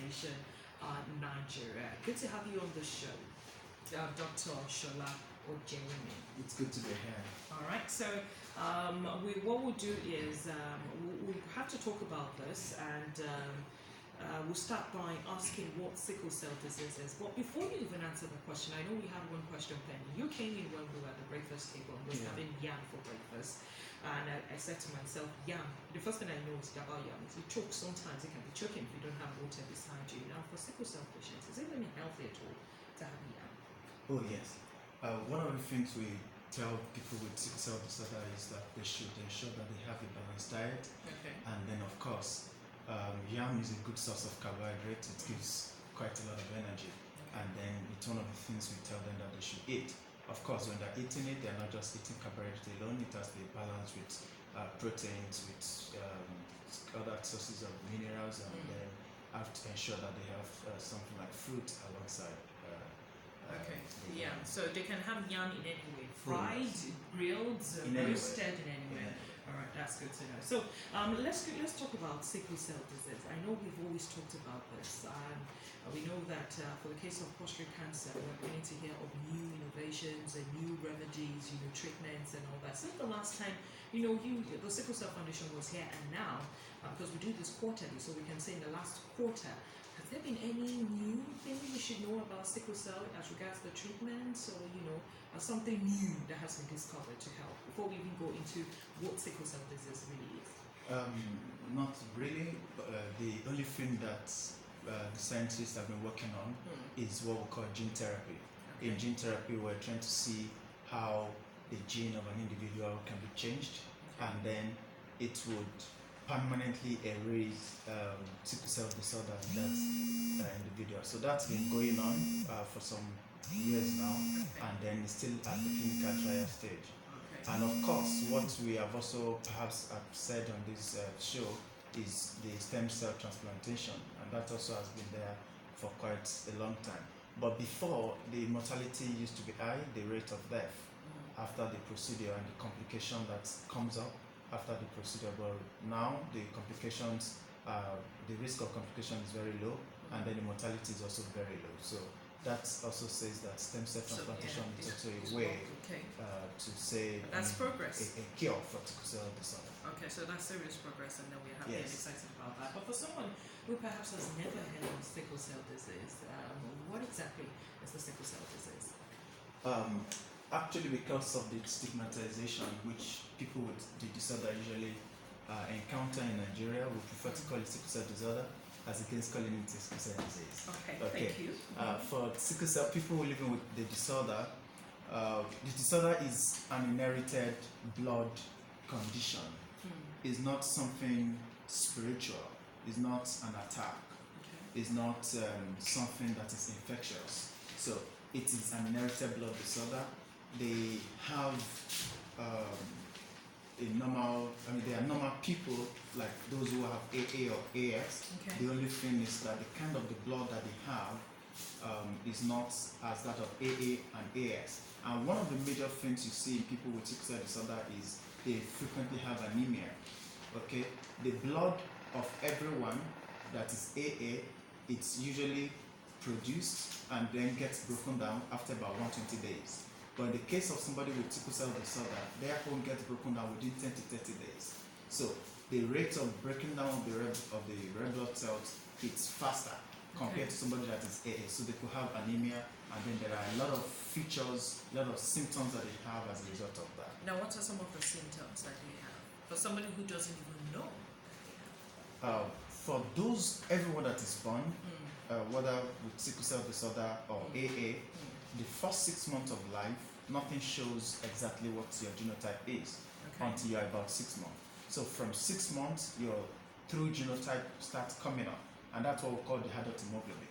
Nation, Nigeria. Good to have you on the show, Dr. Sola Ojewunmi. It's good to be here. All right, so what we'll do is we have to talk about this, and we'll start by asking what sickle cell disease is. But before you even answer the question, I know we have one question pending. You came in when we were at the breakfast table and was having yam for breakfast. And I said to myself, yam, the first thing I know is about yam is it chokes. Sometimes it can be choking if you don't have water beside you. Now, for sickle cell patients, is it really healthy at all to have yam? Oh, yes. One of the things we tell people with sickle cell disorder is that they should ensure that they have a balanced diet. Okay. And then, of course, yam is a good source of carbohydrate. It gives quite a lot of energy. Okay. And then it's one of the things we tell them that they should eat. Of course, when they're eating it, they're not just eating carbohydrate alone. It has to be balanced with proteins, with other sources of minerals, and then have to ensure that they have something like fruit alongside. Okay. Yeah. So they can have yam in any way, fried, grilled, roasted in any way. All right, that's good to know. So let's talk about sickle cell disease. I know we've always talked about this. We know that for the case of prostate cancer, we're beginning to hear of new innovations and new remedies, treatments and all that. Since the last time, the Sickle Cell Foundation was here, and now, because we do this quarterly, so we can say in the last quarter, has there been any new thing we should know about sickle cell as regards the treatments, or something new that has been discovered to help before we even go into what sickle cell disease really is? Not really. The only thing that the scientists have been working on is what we call gene therapy. Okay. In gene therapy, we're trying to see how the gene of an individual can be changed, and then it would permanently erase sickle cell disorder in that individual. So that's been going on for some years now, and then it's still at the clinical trial stage. And of course, what we have also perhaps said on this show is the stem cell transplantation, and that also has been there for quite a long time. But before, the mortality used to be high, the rate of death after the procedure and the complication that comes up after the procedure. But now the complications, the risk of complication is very low, and then the mortality is also very low. So that also says that stem cell transplantation is also a way to say that's progress. A cure for sickle cell disorder. Okay, so that's serious progress, and then we're happy and excited about that. But for someone who perhaps has never heard of sickle cell disease, what exactly is the sickle cell disease? Actually, because of the stigmatization which people with the disorder usually encounter in Nigeria, we prefer to call it sickle cell disorder as against calling it sickle cell disease. Okay. Thank you. For sickle cell, people living with the disorder is an inherited blood condition. It's not something spiritual. It's not an attack. It's not something that is infectious. So it is an inherited blood disorder. They have they are normal people like those who have AA or AS. Okay. The only thing is that the kind of the blood that they have is not as that of AA and AS. And one of the major things you see in people with sickle cell disorder is they frequently have anemia. Okay, the blood of everyone that is AA, it's usually produced and then gets broken down after about 120 days. But in the case of somebody with sickle cell disorder, their own gets broken down within 10 to 30 days. So the rate of breaking down of the red blood cells, it's faster compared to somebody that is AA. So they could have anemia, and then there are a lot of features, a lot of symptoms that they have as a result of that. Now, what are some of the symptoms that they have for somebody who doesn't even know that they have? For everyone that is born, whether with sickle cell disorder or AA, the first 6 months of life, nothing shows exactly what your genotype is until you're about 6 months. So from 6 months, your true genotype starts coming up, and that's what we call the adult hemoglobin.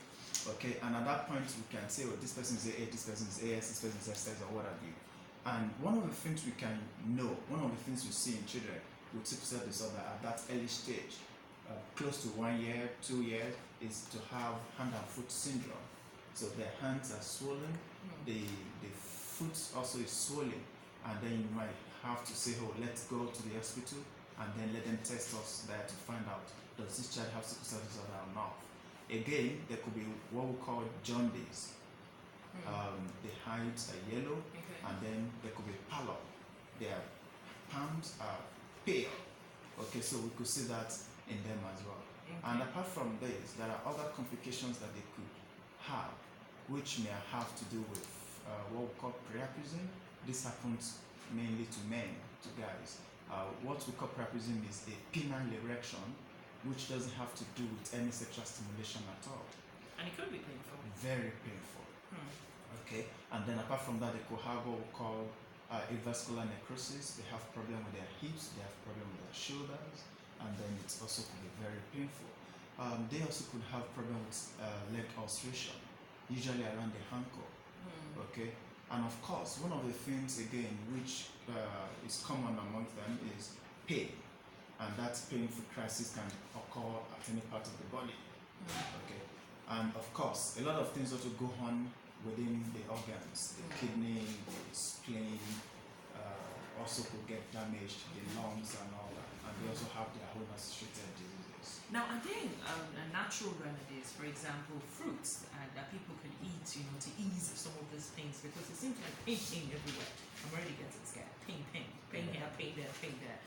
Okay, and at that point, we can say, oh, this person is AA, this person is AS, this person is SS, or what have you. And one of the things we can know, one of the things we see in children with sickle cell disorder at that early stage, close to 1 year, 2 years, is to have hand and foot syndrome. So their hands are swollen, the foot also is swollen, and then you might have to say, oh, let's go to the hospital and then let them test us there to find out, does this child have sickle cell disorder or not? Again, there could be what we call jaundice. The hides are yellow, and then there could be pallor. Their palms are pale. Okay, so we could see that in them as well. And apart from this, there are other complications that they could have, which may have to do with what we call priapism. This happens mainly to men, to guys. What we call priapism is a penile erection, which doesn't have to do with any sexual stimulation at all. And it could be painful. Very painful. Okay, and then apart from that, they could have what we call avascular necrosis. They have problem with their hips, they have problem with their shoulders, and then it also could be very painful. They also could have problem with leg ulceration, usually around the ankle. Okay, and of course, one of the things again which is common among them is pain, and that painful crisis can occur at any part of the body. Okay, and of course, a lot of things also go on within the organs, the kidney, the spleen, also could get damaged, the lungs and all that, and they also have their own associated diseases. Now, are there natural remedies, for example, fruits that people can eat, to ease some of these pains? Because it seems like pain everywhere. I'm already getting scared. Pain here, pain there.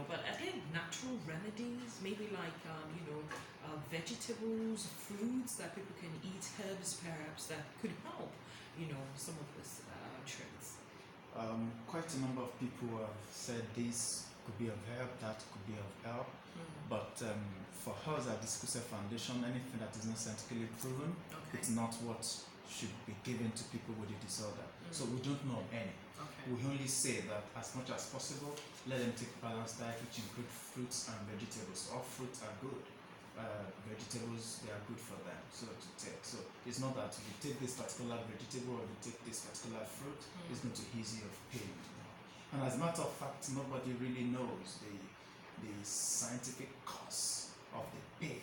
But are there natural remedies, maybe like vegetables, fruits that people can eat, herbs perhaps that could help, some of these traits? Quite a number of people have said this could be of help, that could be of help. But for us at the Sickle Cell Foundation, anything that is not scientifically proven, it's not what should be given to people with the disorder. So we don't know of any. We only say that as much as possible, let them take balanced diet, which include fruits and vegetables. All fruits are good. Vegetables, they are good for them to take. So it's not that if you take this particular vegetable or you take this particular fruit, it's going to ease you of pain. And as a matter of fact, nobody really knows the scientific cause of the pain.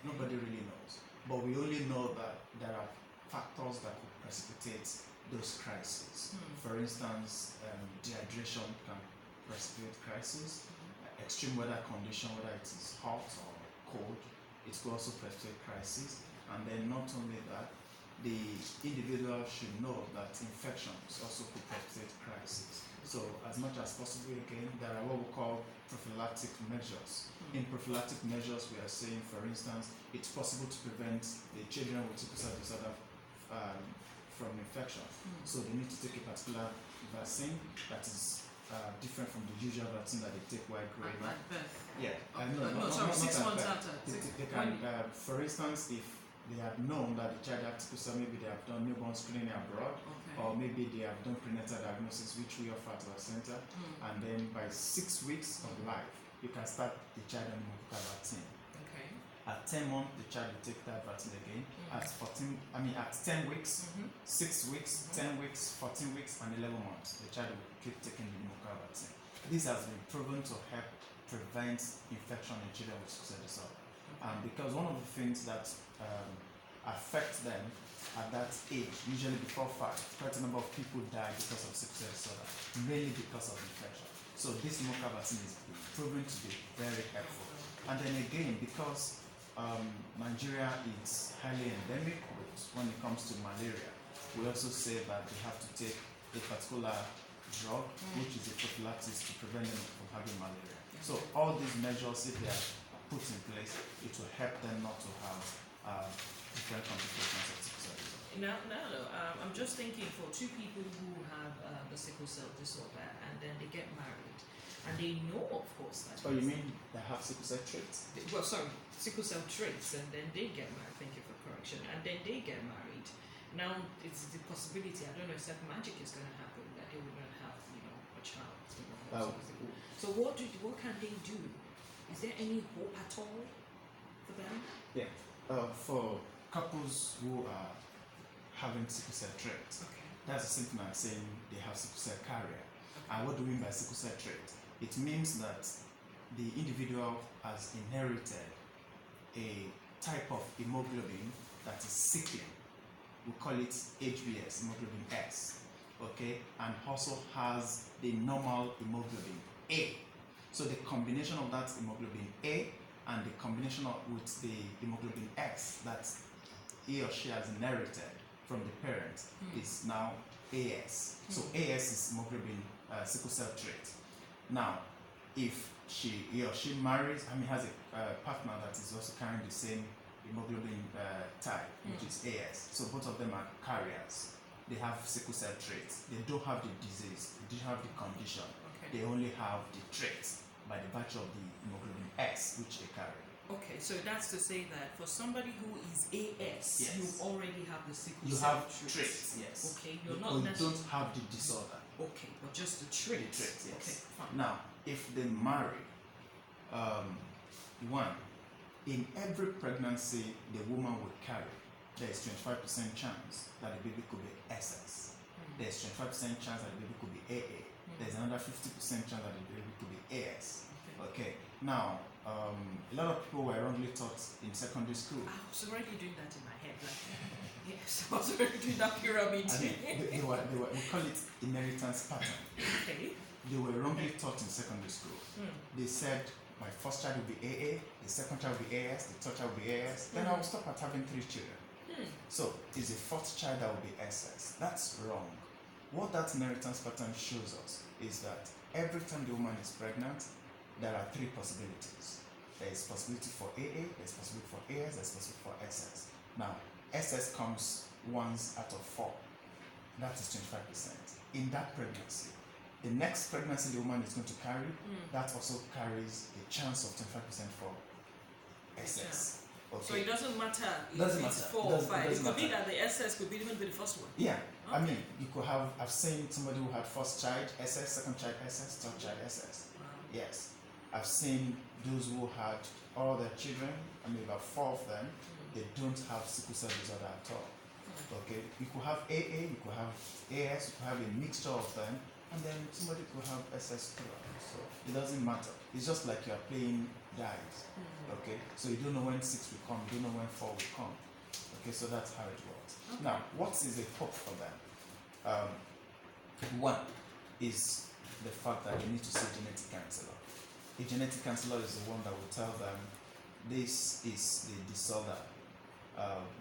Nobody really knows. But we only know that there are factors that could precipitate those crises. For instance, dehydration can precipitate crisis. Extreme weather condition, whether it is hot or cold, it could also precipitate crisis. And then not only that, the individual should know that infections also could precipitate crisis. So as much as possible, again, there are what we call prophylactic measures. In prophylactic measures, we are saying, for instance, it's possible to prevent the children with sickle cell disorder from infection. So they need to take a particular vaccine that is different from the usual vaccine that they take while growing up. Yeah, no, 6 months after. They can, for instance, if they have known that the child has sickle cell, maybe they have done newborn screening abroad, or maybe they have done prenatal diagnosis, which we offer at our center, and then by 6 weeks of life, you can start the child on the pneumococcal vaccine. At 10 months, the child will take that vaccine again. At 10 weeks, 6 weeks, 10 weeks, 14 weeks, and 11 months, the child will keep taking the pneumococcal vaccine. This has been proven to help prevent infection in children with sickle cell disorder. Because one of the things that affect them at that age, usually before 5, quite a number of people die because of sickle cell disorder, mainly because of infection. So this pneumococcal vaccine is proven to be very helpful. And then again, because Nigeria is highly endemic when it comes to malaria, we also say that they have to take a particular drug, which is a prophylaxis to prevent them from having malaria. So all these measures, if they are put in place, it will help them not to have different complications of sickle cell disorder. Now, I'm just thinking for two people who have the sickle cell disorder and then they get married, and they know, of course, that. Oh, you mean they have sickle cell traits? Sickle cell traits, and then they get married. Thank you for correction. And then they get married. Now, it's the possibility. I don't know if that magic is going to happen that they will not have, a child. So what can they do? Is there any hope at all for them? Yeah. For couples who are having sickle cell traits, that's the same thing as saying they have sickle cell carrier. And what do we mean by sickle cell trait? It means that the individual has inherited a type of hemoglobin that is sickling. We call it HbS, hemoglobin S, and also has the normal hemoglobin A. So the combination of that hemoglobin A and the combination with the hemoglobin X that he or she has inherited from the parents is now AS. So AS is hemoglobin sickle cell trait. Now, if he or she marries, has a partner that is also carrying the same hemoglobin type, which is AS. So both of them are carriers. They have sickle cell traits. They don't have the disease. They don't have the condition. Okay. They only have the traits by the virtue of the hemoglobin S, which they carry. Okay, so that's to say that for somebody who is AS, Yes. you already have the sickle You cell have traits, yes. Okay, You you're not necessarily. don't have the disorder. Okay, but just the traits. The traits, yes. Okay, fine. Now, if they marry, one, in every pregnancy the woman will carry, there is 25% chance that the baby could be SS. There is 25% chance that the baby could be AA. There is another 50% chance that the baby could be AS. Okay. Now, a lot of people were wrongly taught in secondary school. I was already doing that in my head. Yes, I was already doing that pyramid. They were, we call it inheritance pattern. Okay. They were wrongly taught in secondary school. They said, my first child will be AA, the second child will be AS, the third child will be AS, then I will stop at having 3 children. So, it's the fourth child that will be SS. That's wrong. What that inheritance pattern shows us is that every time the woman is pregnant, there are 3 possibilities. There is possibility for AA, there is possibility for AS, there is possibility for SS. Now, SS comes once out of 4. That is 25%. In that pregnancy, the next pregnancy the woman is going to carry, that also carries a chance of 25% for SS. Okay. So it doesn't matter if Doesn't it's matter. 4 or 5. It could Doesn't be matter. that the SS could be even be the first one. Yeah. Okay. You could have, I've seen somebody who had first child SS, second child SS, third child SS. Wow. Yes. I've seen those who had all their children, about 4 of them, they don't have sickle cell disorder at all. Okay, you could have AA, you could have AS, you could have a mixture of them, and then somebody could have SS too. So it doesn't matter. It's just like you're playing dice. Okay, so you don't know when 6 will come, you don't know when 4 will come. Okay, so that's how it works. Okay. Now, what is the hope for them? One is the fact that they need to see a genetic counselor. A genetic counselor is the one that will tell them this is the disorder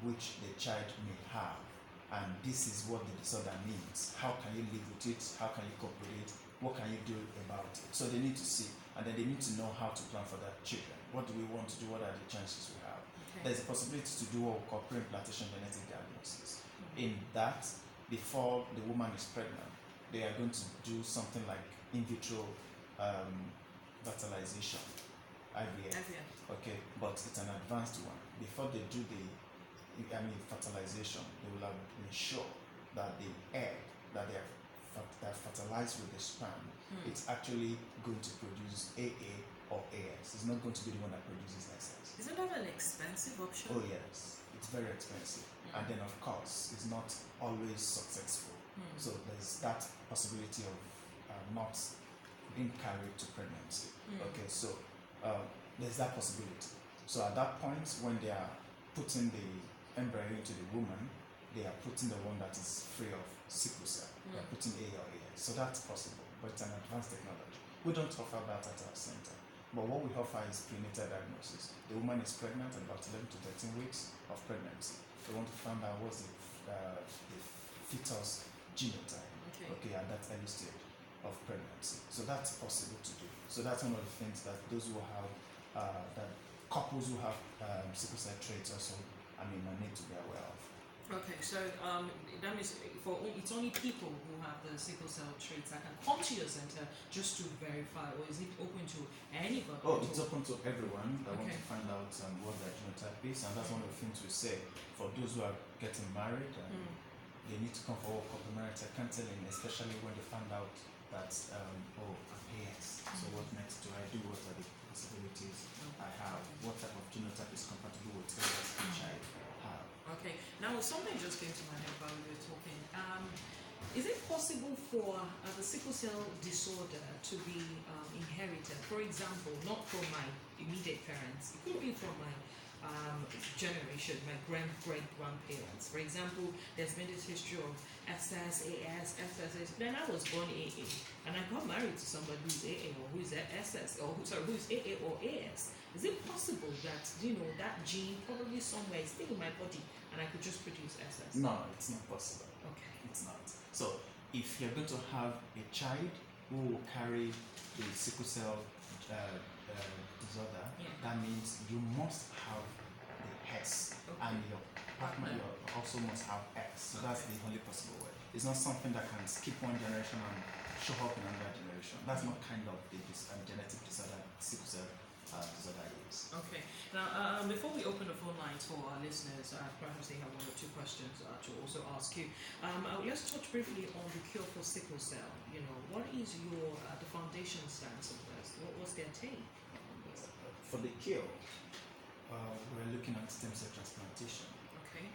which the child may have, and this is what the disorder means. How can you live with it? How can you cope with it? What can you do about it? So they need to see, and then they need to know how to plan for their children. What do we want to do? What are the chances we have? Okay. There's a possibility to do what we call pre-implantation genetic diagnosis. In that, before the woman is pregnant, they are going to do something like in vitro fertilization, IVF. Okay, but it's an advanced one. Before they do the fertilization, they will have been sure that the egg that they have fertilized with the sperm, it's actually going to produce AA or AS. It's not going to be the one that produces SS. Isn't that an expensive option? Oh yes, it's very expensive, and then of course it's not always successful. So there's that possibility of not being carried to pregnancy. Okay, so there's that possibility. So at that point, when they are putting the embryo into the woman, they are putting the one that is free of sickle cell. They are putting A or AS. So that's possible, but it's an advanced technology. We don't offer that at our center. But what we offer is prenatal diagnosis. The woman is pregnant at about 11 to 13 weeks of pregnancy. They want to find out what's the fetus genotype, okay, at that early stage of pregnancy. So that's possible to do. So that's one of the things that those who have, that couples who have sickle cell traits also, need to be aware of. Okay, so that means it's only people who have the sickle cell traits that can come to your center just to verify, or is it open to anybody? Oh, it's open to everyone that want Okay. to find out what their genotype is, and that's one of the things we say for those who are getting married. They need to come for complementary counseling, especially when they find out that I'm AS. So what next do I do? What are the possibilities I have? What type of genotype is compatible with AS which I have? Okay, now something just came to my head while we were talking. Is it possible for the sickle cell disorder to be inherited? For example, not from my immediate parents. It could be from my generation, my great-grandparents. For example, there's been this history of SS, AS, FSS. Then I was born AA, and I got married to somebody who's AA or who's SS, or who's AA or AS. Is it possible that that gene probably somewhere is still in my body, and I could just produce SS? No, it's not possible. Okay. It's not. So if you're going to have a child who will carry the sickle cell disorder, that means you must have the S, and your partner also must have X. So that's the only possible way. It's not something that can skip one generation and show up in another generation. That's not kind of the genetic disorder sickle cell disorder is. Okay. Now, before we open the phone lines for our listeners, perhaps they have one or two questions to also ask you. Let's touch briefly on the cure for sickle cell. What is the foundation stance of this? What's their take on this? For the cure, we're looking at stem cell transplantation. Okay.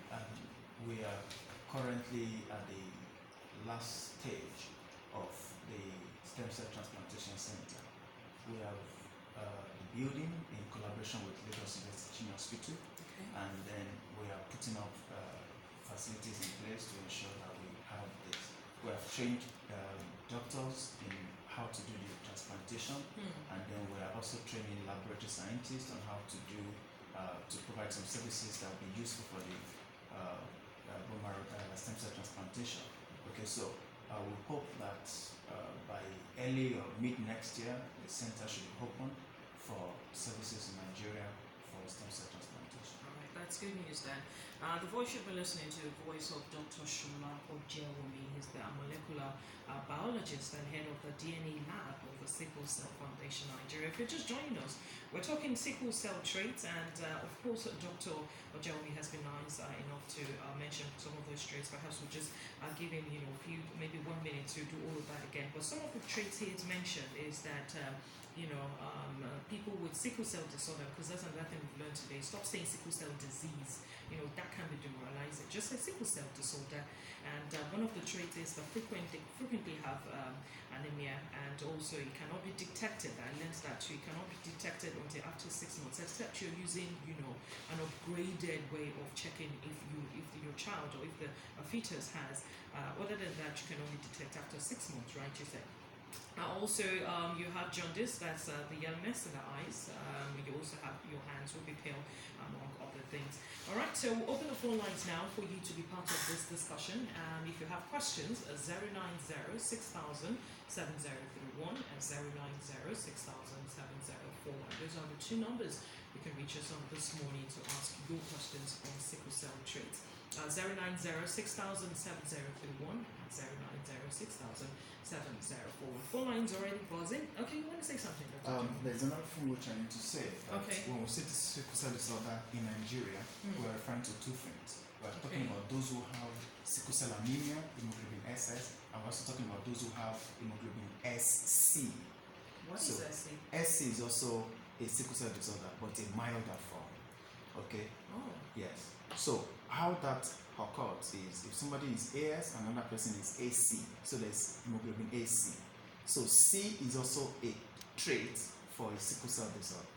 We are currently at the last stage of the stem cell transplantation center. We have the building in collaboration with Lagos University Hospital, and then we are putting up facilities in place to ensure that we have this. We have trained doctors in how to do the transplantation, and then we are also training laboratory scientists on how to do to provide some services that will be useful for the bone marrow stem cell transplantation. Okay, so we hope that by early or mid next year, the center should be open for services in Nigeria for stem cell transplantation. All right, that's good news then. The voice you've been listening to, the voice of Dr. Sola Ojewunmi. He's the molecular biologist and head of the DNA lab of the Sickle Cell Foundation Nigeria. If you're just joining us, we're talking sickle cell traits, and of course, Dr. Ojewunmi has been nice enough to mention some of those traits. Perhaps we'll just give him, maybe 1 minute to do all of that again. But some of the traits he has mentioned is that people with sickle cell disorder, because that's another thing we've learned today. Stop saying sickle cell disease. That can be demoralizing. Just say sickle cell disorder. And one of the traits is that frequently have anemia, and also it cannot be detected. I learned that too. It cannot be detected until after 6 months, except you're using, an upgraded way of checking if your child or if a fetus has. Other than that, you can only detect after 6 months, right? You said. Also, you have jaundice, that's the yellowness in the eyes. You also have your hands will be pale, among other things. All right, so we'll open the phone lines now for you to be part of this discussion. If you have questions, 090-6000-7031 and 090-6000-7041. Those are the two numbers you can reach us on this morning to ask your questions on sickle cell traits. 090-6000-7031 and 090-6000-7041. Phone lines already buzzing. Okay, you want to say something? There's another thing which I need to say. Okay. When we say sickle cell disorder in Nigeria, we're referring to two things. We're talking about those who have sickle cell anemia, hemoglobin SS, and we're also talking about those who have hemoglobin SC. What is SC? SC is also a sickle cell disorder, but a milder form. Okay? Oh. Yes. So how that occurs is if somebody is AS and another person is AC, so there's hemoglobin AC. So C is also a trait for a sickle cell disorder.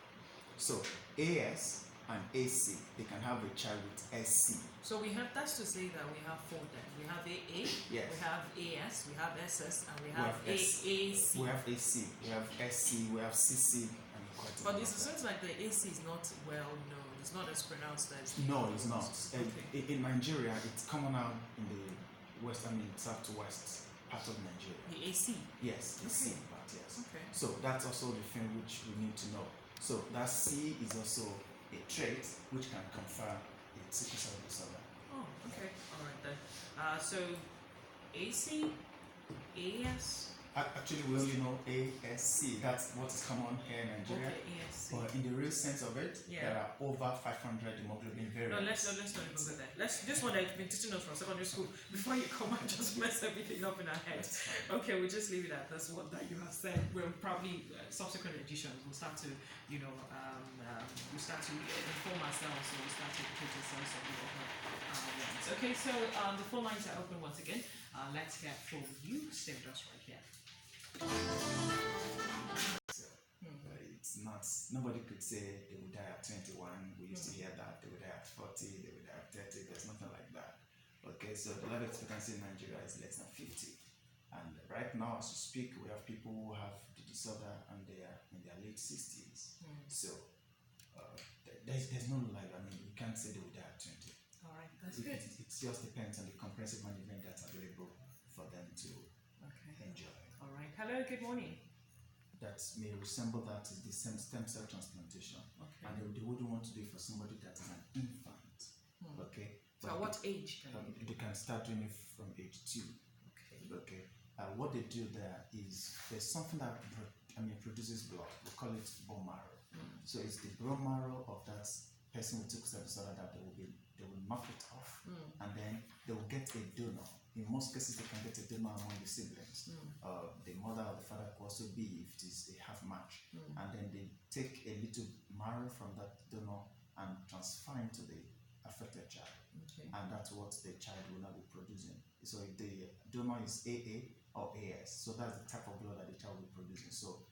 So AS and AC, they can have a child with SC. So we have, that's to say that we have four then. We have AA, yes. We have AS, we have SS, and we have AAC. We have AC, we have SC, we have CC, and quite a But lot it of that. seems like the AC is not well known. It's not as pronounced as No, it's not. Okay. In Nigeria, it's common out in the south to west part of Nigeria. The AC? Yes, the C Okay. part, yes. Okay. So that's also the thing which we need to know. So that C is also a trait which can confer a sickle cell disorder. Oh, okay. All right then. So AC, AS. Actually, we only know ASC. That's what is common here in Nigeria. Okay, ASC. But in the real sense of it, there are over 500 hemoglobin variants. No, let's not even go there. This one that you've been teaching us from secondary school. Before you come and just mess everything up in our heads. Okay, we'll just leave it at that's what that you have said. We'll probably subsequent editions we'll start to, we'll start to inform ourselves, or we'll start to educate ourselves on the other ones. Okay, so the phone lines are open once again. Let's hear from you. Stay with us right here. It's not nobody could say they would die at 21. We used to hear that they would die at 40, they would die at 30. There's nothing like that. Okay, so the life expectancy in Nigeria is less than 50. And right now, as we speak, we have people who have the disorder and they are in their late 60s. So there's no life. I mean, you can't say they will die at 20. All right, that's good. It just depends on the comprehensive management that's available for them to enjoy. All right. Hello, good morning. That may resemble that is the stem cell transplantation. Okay. And they wouldn't want to do it for somebody that is an infant. Okay. So at what age can they can start doing it from age 2. Okay. What they do there is there's something that produces blood. We call it bone marrow. So it's the bone marrow of that person who took cell disorder that they will knock it off, and then they will get a donor. In most cases, they can get a donor among the siblings. The mother or the father could also be if it is a half match, and then they take a little marrow from that donor and transfer into the affected child, and that's what the child will not be producing. So if the donor is AA or AS, so that's the type of blood that the child will be producing. So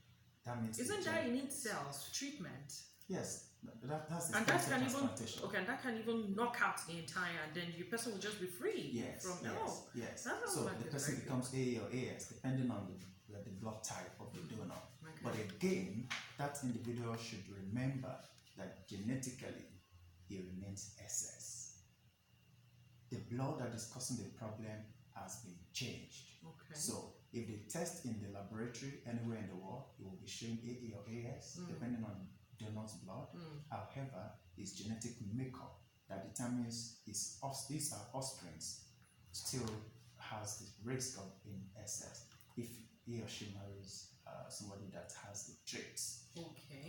that means isn't that in itself treatment? Yes, that's the and that can even and that can even knock out the entire, and then the person will just be free. Yes, from yes. So the person becomes AA or AS depending on the blood type of the donor. But again, that individual should remember that genetically he remains SS. The blood that is causing the problem has been changed. So if they test in the laboratory anywhere in the world, it will be showing AA or AS depending on donor's blood. However, his genetic makeup that determines his offspring still has the risk of being SS if he or she marries somebody that has the traits.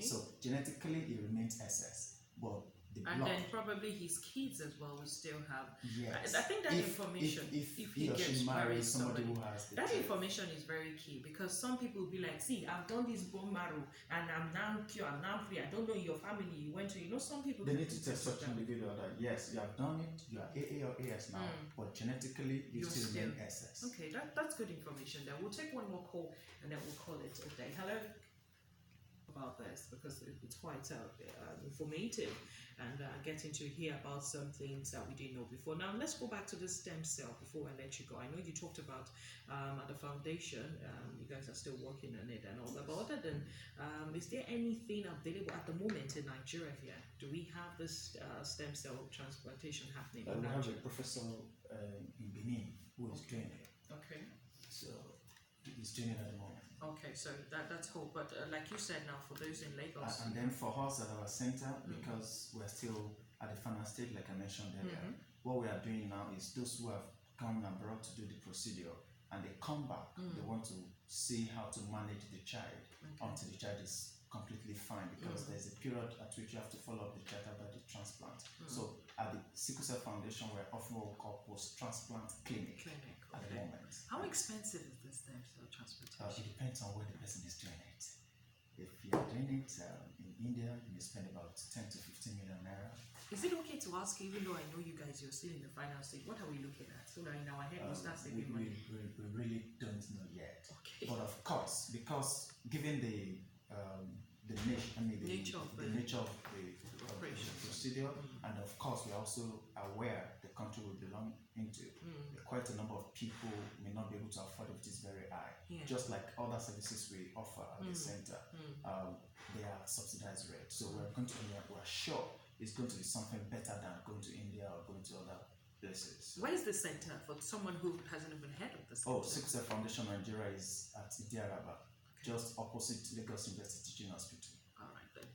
So genetically he remains SS, but the blood, then probably his kids as well will still have. Yes. I think that information, if he gets married somebody who has the that information is very key, because some people will be like, see, I've done this bone marrow and I'm now pure, I'm now free. I don't know your family you went to. Some people they need to test such an individual that yes, you have done it, you are AA or AS now, but genetically you still remain SS. Okay, that's good information there. We'll take one more call and then we'll call it a day. Hello. About this, because it's quite informative and getting to hear about some things that we didn't know before. Now let's go back to the stem cell before I let you go. I know you talked about at the foundation, you guys are still working on it and all that, but other than is there anything available at the moment in Nigeria here? Do we have this stem cell transplantation happening? We have a professor in Benin who is doing it. Okay. So he's doing it at the moment. Okay, so that's hope. But like you said now, for those in Lagos. And then for us at our center, because we're still at the final stage, like I mentioned earlier, what we are doing now is those who have come abroad to do the procedure and they come back, they want to see how to manage the child until the child is completely fine, because there's a period at which you have to follow up the child after the transplant. So at the Sickle Cell Foundation, we're offering what we call post-transplant clinic at the moment. How expensive is this stem cell transplantation? It depends on where the person is doing it. If you're doing it in India, you may spend about 10 to 15 million naira. Is it okay to ask, even though I know you guys, you're still in the final stage, what are we looking at? So that in our head, we start saving money. We really don't know yet. Okay. But of course, because given the nature of the procedure, and of course we're also aware the country we belong into. Quite a number of people may not be able to afford it. It is very high. Just like other services we offer at the center, they are subsidized rates. So we're sure it's going to be something better than going to India or going to other places. Where is the center for someone who hasn't even heard of the center? Sickle Cell Foundation Nigeria is at Idiaraba, just opposite Lagos University Teaching Hospital. All right then.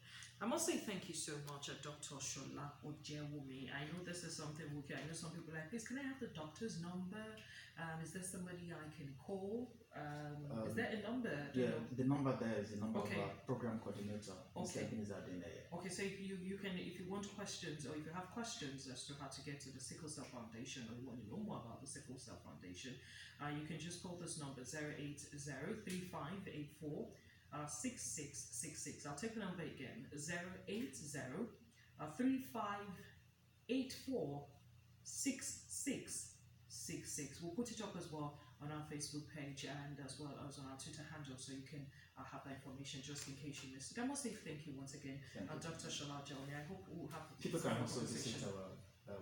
I must say thank you so much, Dr. Sola Ojewunmi. I know this is something I know some people are like, please, can I have the doctor's number? Is there somebody I can call? Is there a number? The number there is the number of our program coordinator. Okay, so if you want questions, or if you have questions as to how to get to the Sickle Cell Foundation, or you want to know more about the Sickle Cell Foundation, you can just call this number 080-3584 6666. I'll take the number again, 080-3584 6666. We'll put it up as well on our Facebook page and as well as on our Twitter handle, so you can have that information just in case you missed it. I must say thank you once again, Dr. Sola Ojewunmi. I hope we'll have people can also visit our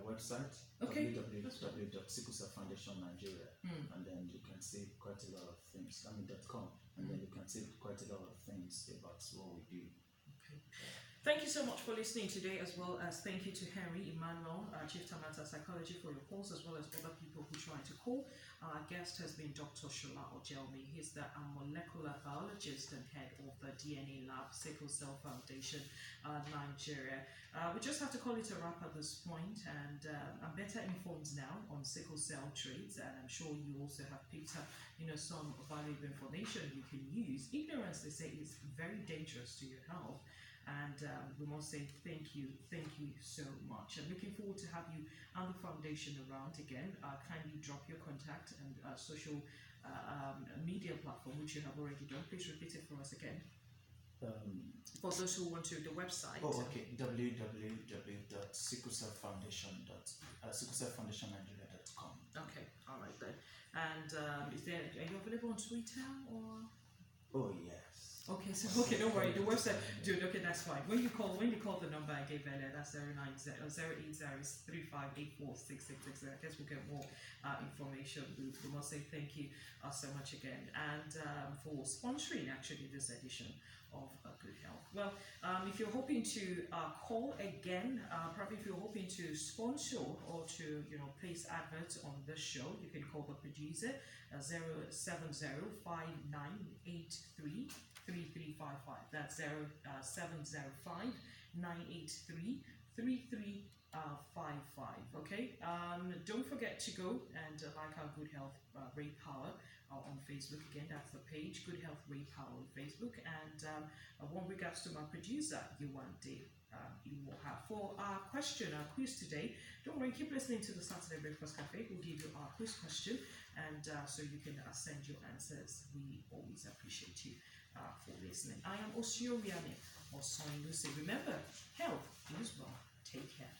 website, okay, www.sickle-cell-foundation-nigeria, and then you can see quite a lot of things. .com, and then you can see quite a lot of things about what we do. Okay. Thank you so much for listening today, as well as thank you to Henry Emmanuel, Chief Tamata Psychology, for your calls, as well as other people who tried to call. Our guest has been Dr. Sola Ojewunmi. He's the molecular biologist and head of the DNA lab, Sickle Cell Foundation, Nigeria. We just have to call it a wrap at this point, and I'm better informed now on sickle cell traits, and I'm sure you also have picked up, some valuable information you can use. Ignorance, they say, is very dangerous to your health. And we must say thank you so much. I'm looking forward to have you and the foundation around again. Kindly drop your contact and social media platform, which you have already done. Please repeat it for us again. For those who want to, the website. Oh, okay. www.sickle-cell-foundation-nigeria.com. Okay, all right then. And are you available on Twitter or? Oh yes. Okay, so don't worry. The website, dude. Okay, that's fine. When you call the number I gave earlier, that's 080-3584-6666. I guess we'll get more information. We must say thank you so much again, and for sponsoring actually this edition of Good Health. Well, if you're hoping to call again, probably if you're hoping to sponsor or to place adverts on this show, you can call the producer 070-5983-3355. That's 070-5983-3355. Okay. Don't forget to go and like our Good Health RayPower on Facebook. Again, that's the page, Good Health RayPower on Facebook. And one regards to my producer, Ojewunmi. You will have for our quiz today. Don't worry, keep listening to the Saturday Breakfast Cafe. We'll give you our quiz question, and so you can send your answers. We always appreciate you for listening. I am Ojewunmi or Soin Lucy. Remember, health is well. Take care.